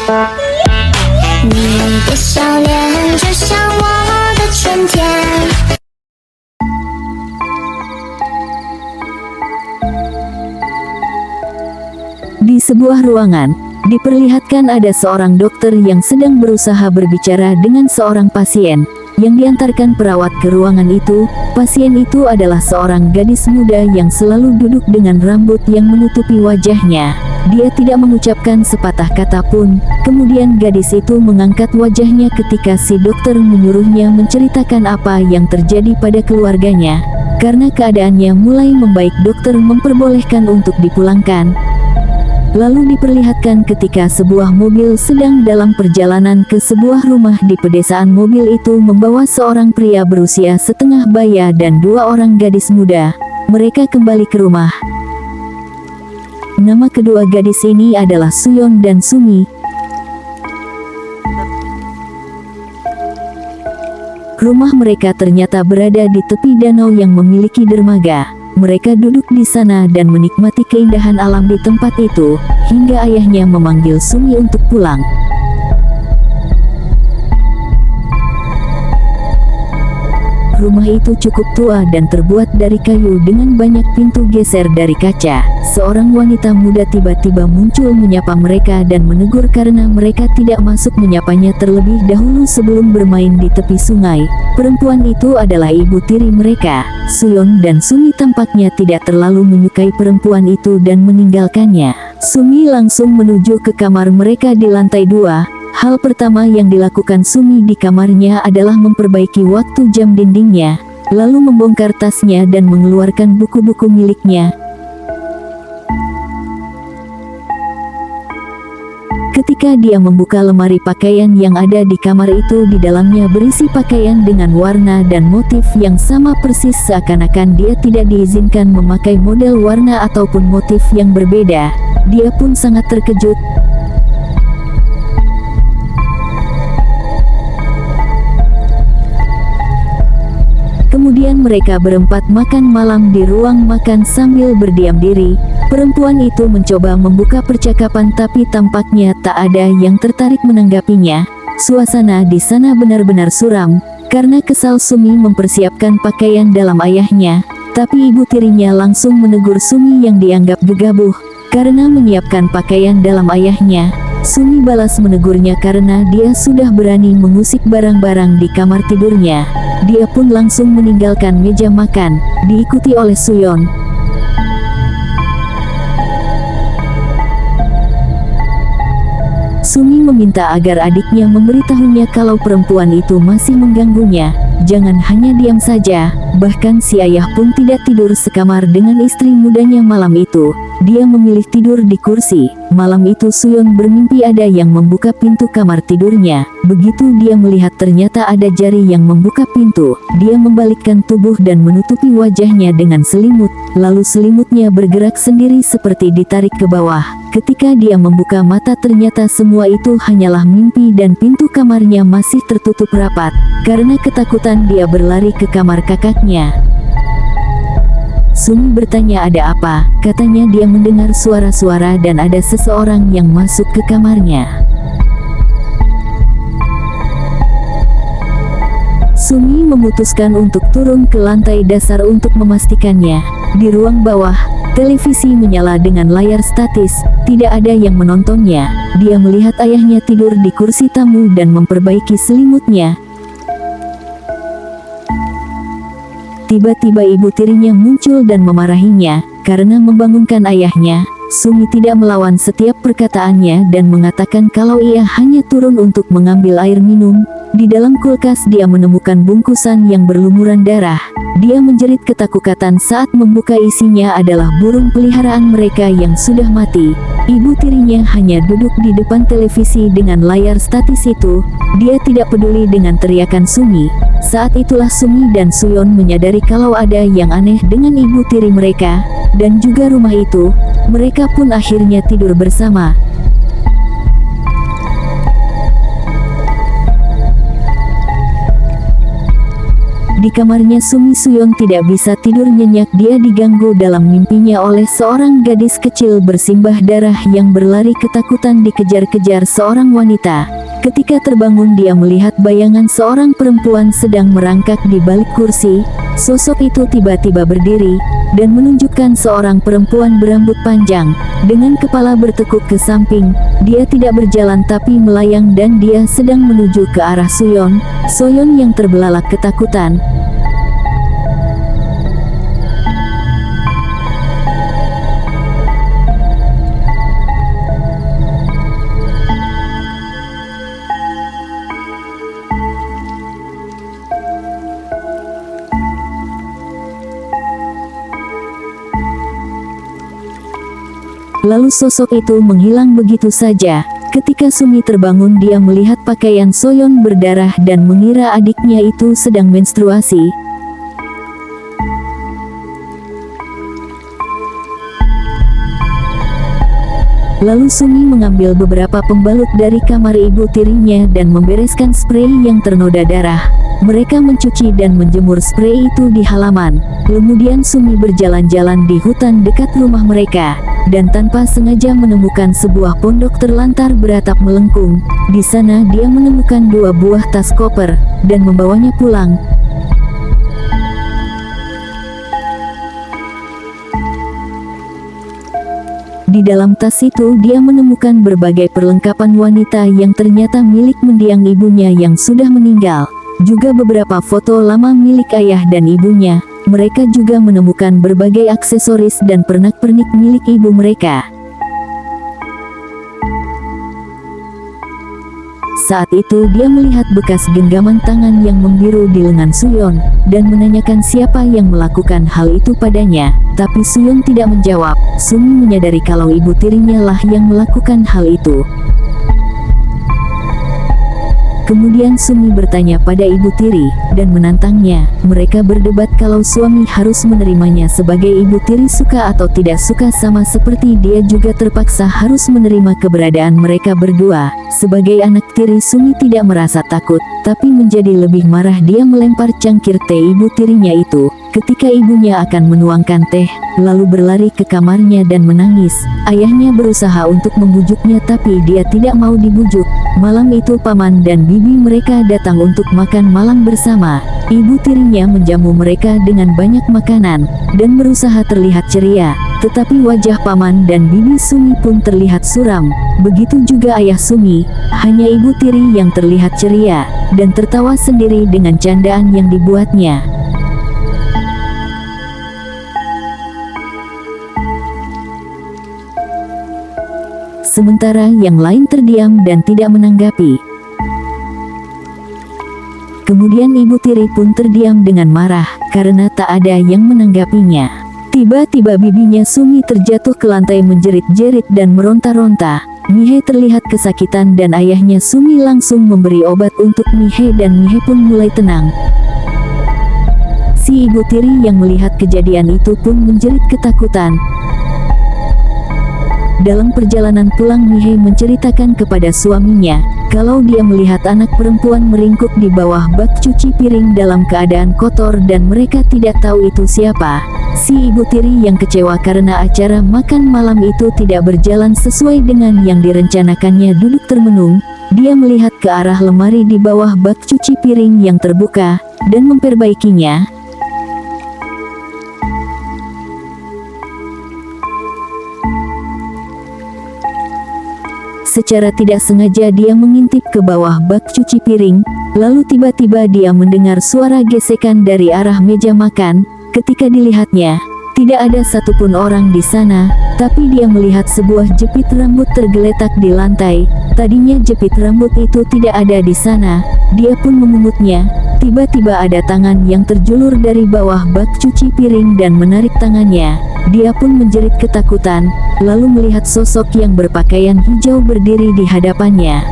你的笑脸就像我的春天。 Di sebuah ruangan, diperlihatkan ada seorang dokter yang sedang berusaha berbicara dengan seorang pasien, yang diantarkan perawat ke ruangan itu. Pasien itu adalah seorang gadis muda yang selalu duduk dengan rambut yang menutupi wajahnya. Dia tidak mengucapkan sepatah kata pun. Kemudian gadis itu mengangkat wajahnya ketika si dokter menyuruhnya menceritakan apa yang terjadi pada keluarganya. Karena keadaannya mulai membaik, dokter memperbolehkan untuk dipulangkan. Lalu diperlihatkan ketika sebuah mobil sedang dalam perjalanan ke sebuah rumah di pedesaan. Mobil itu membawa seorang pria berusia setengah baya dan dua orang gadis muda. Mereka kembali ke rumah. Nama kedua gadis ini adalah Suyeon dan Sumi. Rumah mereka ternyata berada di tepi danau yang memiliki dermaga. Mereka duduk di sana dan menikmati keindahan alam di tempat itu, hingga ayahnya memanggil Sumi untuk pulang. Rumah itu cukup tua dan terbuat dari kayu dengan banyak pintu geser dari kaca. Seorang wanita muda tiba-tiba muncul menyapa mereka dan menegur karena mereka tidak masuk menyapanya terlebih dahulu sebelum bermain di tepi sungai. Perempuan itu adalah ibu tiri mereka. Suyeon dan Sumi tampaknya tidak terlalu menyukai perempuan itu dan meninggalkannya. Sumi langsung menuju ke kamar mereka di lantai 2. Hal pertama yang dilakukan Sumi di kamarnya adalah memperbaiki waktu jam dindingnya, lalu membongkar tasnya dan mengeluarkan buku-buku miliknya. Ketika dia membuka lemari pakaian yang ada di kamar itu, di dalamnya berisi pakaian dengan warna dan motif yang sama persis, seakan-akan dia tidak diizinkan memakai model warna ataupun motif yang berbeda. Dia pun sangat terkejut. Kemudian mereka berempat makan malam di ruang makan sambil berdiam diri. Perempuan itu mencoba membuka percakapan tapi tampaknya tak ada yang tertarik menanggapinya. Suasana di sana benar-benar suram, karena kesal Sumi mempersiapkan pakaian dalam ayahnya. Tapi ibu tirinya langsung menegur Sumi yang dianggap gegabah karena menyiapkan pakaian dalam ayahnya. Sumi balas menegurnya karena dia sudah berani mengusik barang-barang di kamar tidurnya. Dia pun langsung meninggalkan meja makan, diikuti oleh Suyeon. Sumi meminta agar adiknya memberitahunya kalau perempuan itu masih mengganggunya. Jangan hanya diam saja. Bahkan si ayah pun tidak tidur sekamar dengan istri mudanya malam itu. Dia memilih tidur di kursi. Malam itu Suyeon bermimpi ada yang membuka pintu kamar tidurnya. Begitu dia melihat ternyata ada jari yang membuka pintu. Dia membalikkan tubuh dan menutupi wajahnya dengan selimut. Lalu selimutnya bergerak sendiri seperti ditarik ke bawah. Ketika dia membuka mata ternyata semua itu hanyalah mimpi dan pintu kamarnya masih tertutup rapat. Karena ketakutan dia berlari ke kamar kakaknya. Sumi bertanya ada apa. Katanya dia mendengar suara-suara dan ada seseorang yang masuk ke kamarnya. Sumi memutuskan untuk turun ke lantai dasar untuk memastikannya. Di ruang bawah, televisi menyala dengan layar statis. Tidak ada yang menontonnya. Dia melihat ayahnya tidur di kursi tamu dan memperbaiki selimutnya. Tiba-tiba ibu tirinya muncul dan memarahinya karena membangunkan ayahnya. Sumi tidak melawan setiap perkataannya dan mengatakan kalau ia hanya turun untuk mengambil air minum. Di dalam kulkas dia menemukan bungkusan yang berlumuran darah. Dia menjerit ketakutan saat membuka, isinya adalah burung peliharaan mereka yang sudah mati. Ibu tirinya hanya duduk di depan televisi dengan layar statis itu. Dia tidak peduli dengan teriakan Sumi. Saat itulah Sumi dan Suyeon menyadari kalau ada yang aneh dengan ibu tiri mereka, dan juga rumah itu. Mereka pun akhirnya tidur bersama. Di kamarnya Sumi, Suyon tidak bisa tidur nyenyak. Dia diganggu dalam mimpinya oleh seorang gadis kecil bersimbah darah yang berlari ketakutan dikejar-kejar seorang wanita. Ketika terbangun, dia melihat bayangan seorang perempuan sedang merangkak di balik kursi. Sosok itu tiba-tiba berdiri dan menunjukkan seorang perempuan berambut panjang dengan kepala bertekuk ke samping. Dia tidak berjalan tapi melayang dan dia sedang menuju ke arah Suyon. Suyon yang terbelalak ketakutan lalu sosok itu menghilang begitu saja. Ketika Sumi terbangun, dia melihat pakaian Suyon berdarah dan mengira adiknya itu sedang menstruasi. Lalu Sumi mengambil beberapa pembalut dari kamar ibu tirinya dan membereskan sprei yang ternoda darah. Mereka mencuci dan menjemur sprei itu di halaman. Kemudian Sumi berjalan-jalan di hutan dekat rumah mereka dan tanpa sengaja menemukan sebuah pondok terlantar beratap melengkung. Di sana dia menemukan 2 buah tas koper dan membawanya pulang. Di dalam tas itu dia menemukan berbagai perlengkapan wanita yang ternyata milik mendiang ibunya yang sudah meninggal. Juga beberapa foto lama milik ayah dan ibunya. Mereka juga menemukan berbagai aksesoris dan pernak-pernik milik ibu mereka. Saat itu dia melihat bekas genggaman tangan yang membiru di lengan Suyon dan menanyakan siapa yang melakukan hal itu padanya. Tapi Suyon tidak menjawab. Sumi menyadari kalau ibu tirinya lah yang melakukan hal itu. Kemudian Sumi bertanya pada ibu tiri dan menantangnya. Mereka berdebat kalau suami harus menerimanya sebagai ibu tiri, suka atau tidak suka, sama seperti dia juga terpaksa harus menerima keberadaan mereka berdua. Sebagai anak tiri, Sumi tidak merasa takut, tapi menjadi lebih marah. Dia melempar cangkir teh ibu tirinya itu ketika ibunya akan menuangkan teh, lalu berlari ke kamarnya dan menangis. Ayahnya berusaha untuk membujuknya tapi dia tidak mau dibujuk. Malam itu paman dan bibi mereka datang untuk makan malam bersama. Ibu tirinya menjamu mereka dengan banyak makanan dan berusaha terlihat ceria. Tetapi wajah paman dan bibi Sumi pun terlihat suram. Begitu juga ayah Sumi. Hanya ibu tiri yang terlihat ceria dan tertawa sendiri dengan candaan yang dibuatnya. Sementara yang lain terdiam dan tidak menanggapi. Kemudian ibu tiri pun terdiam dengan marah karena tak ada yang menanggapinya. Tiba-tiba bibinya Sumi terjatuh ke lantai menjerit-jerit dan meronta-ronta. Mihe terlihat kesakitan dan ayahnya Sumi langsung memberi obat untuk Mihe dan Mihe pun mulai tenang. Si ibu tiri yang melihat kejadian itu pun menjerit ketakutan. Dalam perjalanan pulang, Mihe menceritakan kepada suaminya kalau dia melihat anak perempuan meringkuk di bawah bak cuci piring dalam keadaan kotor dan mereka tidak tahu itu siapa. Si ibu tiri yang kecewa karena acara makan malam itu tidak berjalan sesuai dengan yang direncanakannya duduk termenung. Dia melihat ke arah lemari di bawah bak cuci piring yang terbuka dan memperbaikinya. Secara tidak sengaja dia mengintip ke bawah bak cuci piring, lalu tiba-tiba dia mendengar suara gesekan dari arah meja makan. Ketika dilihatnya, tidak ada satupun orang di sana, tapi dia melihat sebuah jepit rambut tergeletak di lantai. Tadinya jepit rambut itu tidak ada di sana. Dia pun memungutnya. Tiba-tiba ada tangan yang terjulur dari bawah bak cuci piring dan menarik tangannya. Dia pun menjerit ketakutan, lalu melihat sosok yang berpakaian hijau berdiri di hadapannya.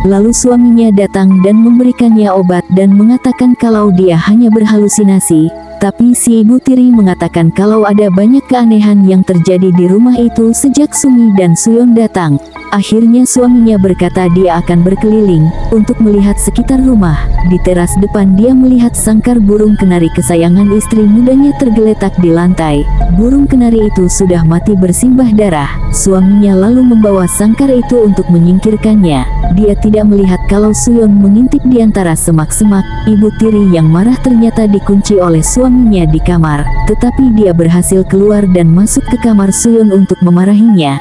Lalu suaminya datang dan memberikannya obat dan mengatakan kalau dia hanya berhalusinasi. Tapi si ibu tiri mengatakan kalau ada banyak keanehan yang terjadi di rumah itu sejak Sumi dan Suyon datang. Akhirnya suaminya berkata dia akan berkeliling untuk melihat sekitar rumah. Di teras depan dia melihat sangkar burung kenari kesayangan istri mudanya tergeletak di lantai. Burung kenari itu sudah mati bersimbah darah. Suaminya lalu membawa sangkar itu untuk menyingkirkannya. Dia tidak melihat kalau Suyon mengintip di antara semak-semak. Ibu tiri yang marah ternyata dikunci oleh suaminya di kamar. Tetapi dia berhasil keluar dan masuk ke kamar Suyon untuk memarahinya.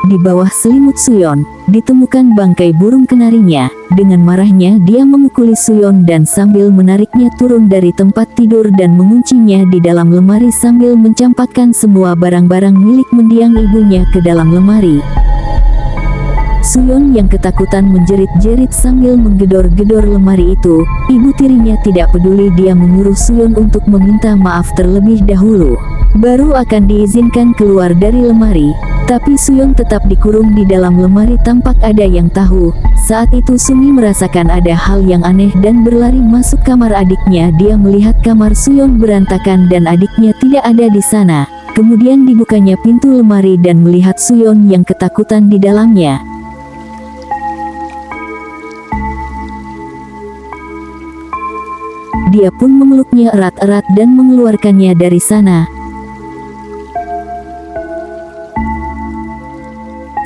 Di bawah selimut Suyon, ditemukan bangkai burung kenarinya. Dengan marahnya dia memukuli Suyon dan sambil menariknya turun dari tempat tidur dan menguncinya di dalam lemari sambil mencampakkan semua barang-barang milik mendiang ibunya ke dalam lemari. Suyon yang ketakutan menjerit-jerit sambil menggedor-gedor lemari itu. Ibu tirinya tidak peduli, dia menyuruh Suyon untuk meminta maaf terlebih dahulu. Baru akan diizinkan keluar dari lemari. Tapi Suyon tetap dikurung di dalam lemari. Tampak ada yang tahu. Saat itu Sumi merasakan ada hal yang aneh dan berlari masuk kamar adiknya. Dia melihat kamar Suyon berantakan dan adiknya tidak ada di sana. Kemudian dibukanya pintu lemari dan melihat Suyon yang ketakutan di dalamnya. Dia pun memeluknya erat-erat dan mengeluarkannya dari sana.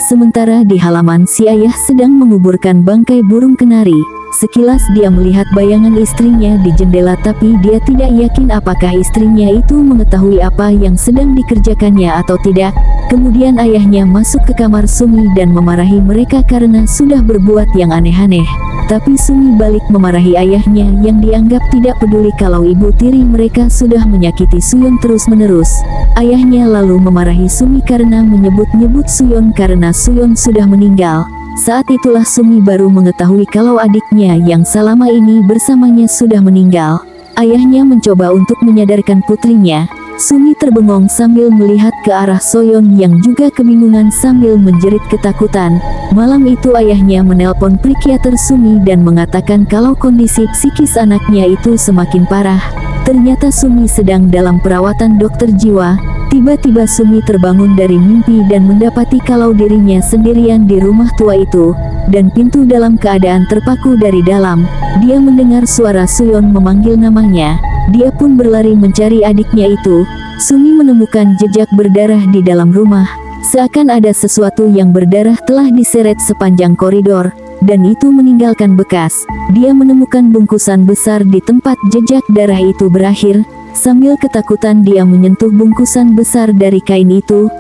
Sementara di halaman si ayah sedang menguburkan bangkai burung kenari. Sekilas dia melihat bayangan istrinya di jendela, tapi dia tidak yakin apakah istrinya itu mengetahui apa yang sedang dikerjakannya atau tidak. Kemudian ayahnya masuk ke kamar Sumi dan memarahi mereka karena sudah berbuat yang aneh-aneh. Tapi Sumi balik memarahi ayahnya yang dianggap tidak peduli kalau ibu tiri mereka sudah menyakiti Suyon terus-menerus. Ayahnya lalu memarahi Sumi karena menyebut-nyebut Suyon karena Suyon sudah meninggal. Saat itulah Sumi baru mengetahui kalau adiknya yang selama ini bersamanya sudah meninggal. Ayahnya mencoba untuk menyadarkan putrinya. Sumi terbengong sambil melihat ke arah Soyon yang juga kebingungan sambil menjerit ketakutan. Malam itu ayahnya menelpon psikiater Sumi dan mengatakan kalau kondisi psikis anaknya itu semakin parah. Ternyata Sumi sedang dalam perawatan dokter jiwa. Tiba-tiba Sumi terbangun dari mimpi dan mendapati kalau dirinya sendirian di rumah tua itu, dan pintu dalam keadaan terpaku dari dalam. Dia mendengar suara Suyon memanggil namanya. Dia pun berlari mencari adiknya itu. Sumi menemukan jejak berdarah di dalam rumah. Seakan ada sesuatu yang berdarah telah diseret sepanjang koridor, dan itu meninggalkan bekas. Dia menemukan bungkusan besar di tempat jejak darah itu berakhir. Sambil ketakutan dia menyentuh bungkusan besar dari kain itu.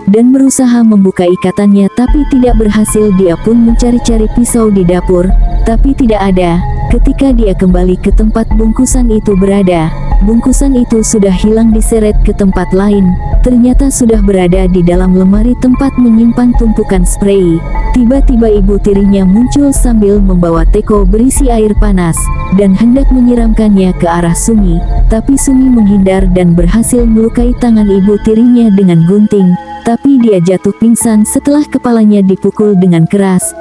Dan berusaha membuka ikatannya tapi tidak berhasil. Dia pun mencari-cari pisau di dapur, tapi tidak ada. Ketika dia kembali ke tempat bungkusan itu berada, bungkusan itu sudah hilang diseret ke tempat lain. Ternyata sudah berada di dalam lemari tempat menyimpan tumpukan spray. Tiba-tiba ibu tirinya muncul sambil membawa teko berisi air panas, dan hendak menyiramkannya ke arah Sumi. Tapi Sumi menghindar dan berhasil melukai tangan ibu tirinya dengan gunting. Tapi dia jatuh pingsan setelah kepalanya dipukul dengan keras.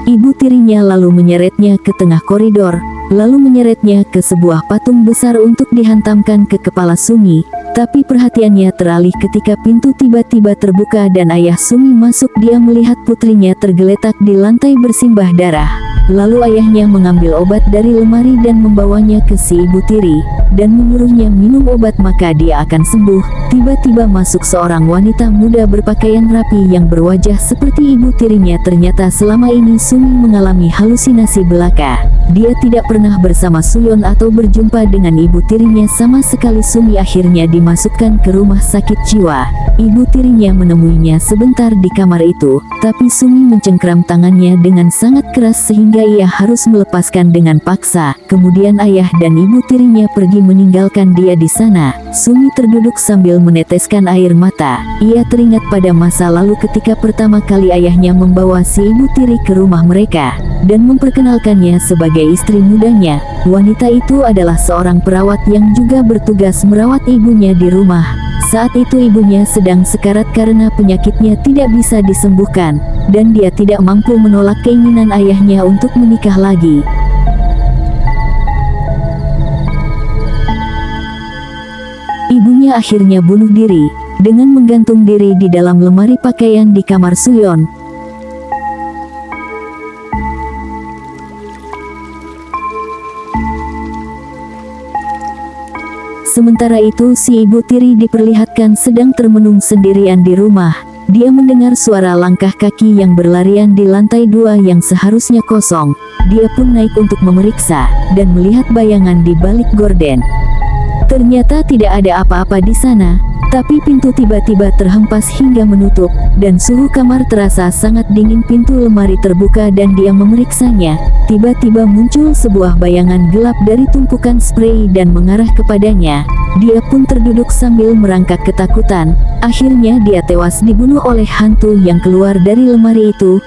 Ibu tirinya lalu menyeretnya ke tengah koridor, lalu menyeretnya ke sebuah patung besar untuk dihantamkan ke kepala Sumi. Tapi perhatiannya teralih ketika pintu tiba-tiba terbuka dan ayah Sumi masuk. Dia melihat putrinya tergeletak di lantai bersimbah darah. Lalu ayahnya mengambil obat dari lemari dan membawanya ke si ibu tiri, dan menyuruhnya minum obat maka dia akan sembuh. Tiba-tiba masuk seorang wanita muda berpakaian rapi yang berwajah seperti ibu tirinya. Ternyata selama ini Sumi mengalami halusinasi belaka. Dia tidak pernah bersama Suyon atau berjumpa dengan ibu tirinya sama sekali. Sumi akhirnya dimasukkan ke rumah sakit jiwa. Ibu tirinya menemuinya sebentar di kamar itu, tapi Sumi mencengkram tangannya dengan sangat keras sehingga ia harus melepaskan dengan paksa. Kemudian ayah dan ibu tirinya pergi meninggalkan dia di sana. Sumi terduduk sambil meneteskan air mata. Ia teringat pada masa lalu ketika pertama kali ayahnya membawa si ibu tiri ke rumah mereka, dan memperkenalkannya sebagai istri mudanya. Wanita itu adalah seorang perawat yang juga bertugas merawat ibunya di rumah. Saat itu ibunya sedang sekarat karena penyakitnya tidak bisa disembuhkan, dan dia tidak mampu menolak keinginan ayahnya untuk menikah lagi. Ibunya akhirnya bunuh diri, dengan menggantung diri di dalam lemari pakaian di kamar Suyon. Sementara itu si ibu tiri diperlihatkan sedang termenung sendirian di rumah. Dia mendengar suara langkah kaki yang berlarian di lantai 2 yang seharusnya kosong. Dia pun naik untuk memeriksa, dan melihat bayangan di balik gorden. Ternyata tidak ada apa-apa di sana, tapi pintu tiba-tiba terhempas hingga menutup, dan suhu kamar terasa sangat dingin. Pintu lemari terbuka dan dia memeriksanya. Tiba-tiba muncul sebuah bayangan gelap dari tumpukan sprei dan mengarah kepadanya. Dia pun terduduk sambil merangkak ketakutan. Akhirnya dia tewas dibunuh oleh hantu yang keluar dari lemari itu.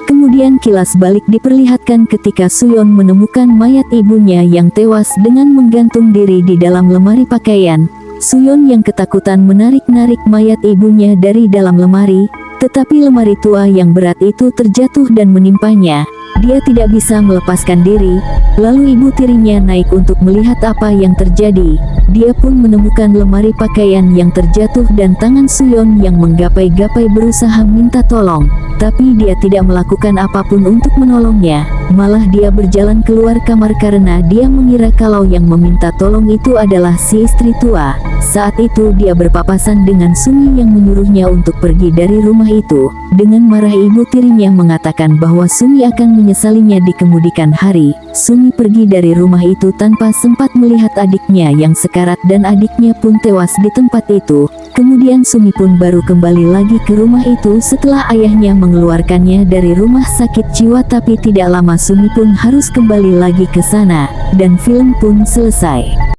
Kemudian kilas balik diperlihatkan ketika Suyon menemukan mayat ibunya yang tewas dengan menggantung diri di dalam lemari pakaian. Suyon yang ketakutan menarik-narik mayat ibunya dari dalam lemari, tetapi lemari tua yang berat itu terjatuh dan menimpanya. Dia tidak bisa melepaskan diri, lalu ibu tirinya naik untuk melihat apa yang terjadi. Dia pun menemukan lemari pakaian yang terjatuh dan tangan Suyon yang menggapai-gapai berusaha minta tolong. Tapi dia tidak melakukan apapun untuk menolongnya, malah dia berjalan keluar kamar karena dia mengira kalau yang meminta tolong itu adalah si istri tua. Saat itu dia berpapasan dengan Sumi yang menyuruhnya untuk pergi dari rumah itu. Dengan marah ibu tirinya mengatakan bahwa Sumi akan menyesalinya di kemudian hari. Sumi pergi dari rumah itu tanpa sempat melihat adiknya yang sekarat dan adiknya pun tewas di tempat itu. Kemudian Sumi pun baru kembali lagi ke rumah itu setelah ayahnya mengeluarkannya dari rumah sakit jiwa, tapi tidak lama Sumi pun harus kembali lagi ke sana, dan film pun selesai.